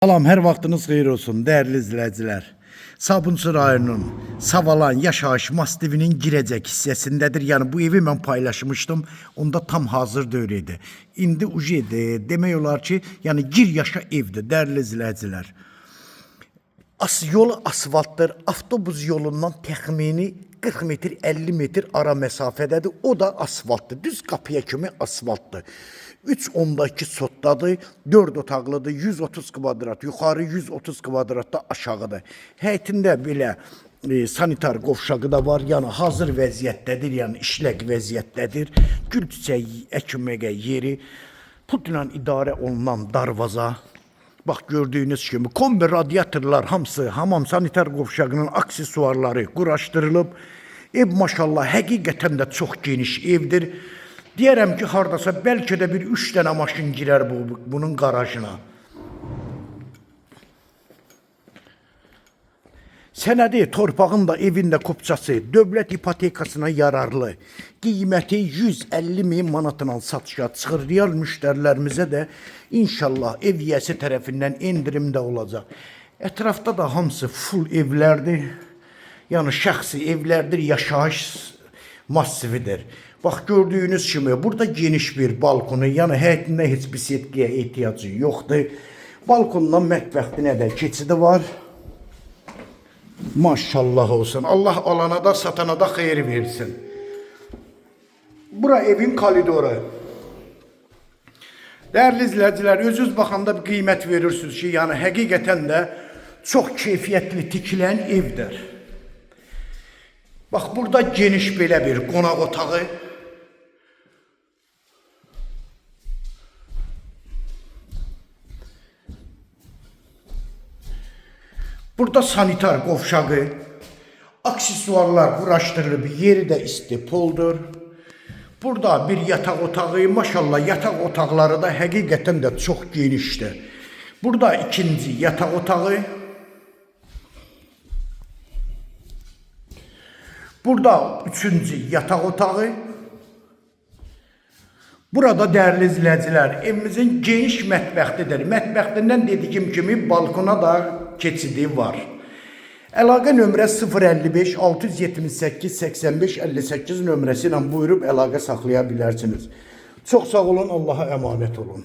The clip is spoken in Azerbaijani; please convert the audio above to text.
Salam, hər vaxtınız xeyir olsun, dəyərli izləyicilər. Sabunçu rayonunun Savalan yaşayış mastivinin girəcək hissəsindədir. Yəni bu evi mən paylaşmışdım. Onda tam hazır dövr idi. İndi demək olar ki, yəni gir yaşa evdir, dəyərli izləyicilər. Yolu asfaltdır. Avtobus yolundan təxmini 40 metr, 50 metr ara məsafədədir. O da asfaltdır. Düz qapıya kimi asfaltdır. 3.2 sotdadır, 4 otaqlıdır, 130 kvadrat yuxarı, 130 kvadrat da aşağıdır. Həyətində belə sanitar qovşağı da var, yəni hazır vəziyyətdədir, yəni işləq vəziyyətdədir. Gül çiçək əkməyə yeri, putla idarə olunan darvaza. Bax gördüyünüz kimi kombi radiatorlar hamısı hamam sanitar qovşağının aksesuarları quraşdırılıb. Ev maşallah həqiqətən də çox geniş evdir. Deyərəm ki, hardasa bəlkə də bir 3 dənə maşın girər bunun qarajına. Sənədi, torpağın da evin də kopçası dövlət ipotekasına yararlı. Qiyməti 150 min manatla satışa çıxır. Real müştərilərimizə də inşallah ev yiyəsi tərəfindən endirim də olacaq. Ətrafda da hamısı full evlərdir. Yəni şəxsi evlərdir, yaşayış massividir. Bax gördüyünüz kimi burada geniş bir balkonu, yəni həyətində heç bir setkiyə ehtiyacı yoxdur. Balkondan mətbəxtinə də keçidi var. Maşallah olsun. Allah alana da satana da xeyir versin. Bura evin koridoru. Dəyərli izləyicilər, özünüz baxanda bir qiymət verirsiniz ki, yəni həqiqətən də çox keyfiyyətli tikilən evdir. Bax burada geniş belə bir qonaq otağı. Burada sanitar qovşağı, aksesuarlar quraşdırılıb, yeri də istipoldur. Burada bir yataq otağı, maşallah yataq otaqları da həqiqətən də çox genişdir. Burada ikinci yataq otağı. Burada üçüncü yataq otağı. Burada dəyərli izləyicilər, evimizin geniş mətbəxtidir. Mətbəxtindən dediyim kimi balkona da keçidi var. Əlaqə nömrə 055 678 85 58 nömrəsi ilə buyurub əlaqə saxlaya bilərsiniz. Çox sağ olun, Allah'a əmanət olun.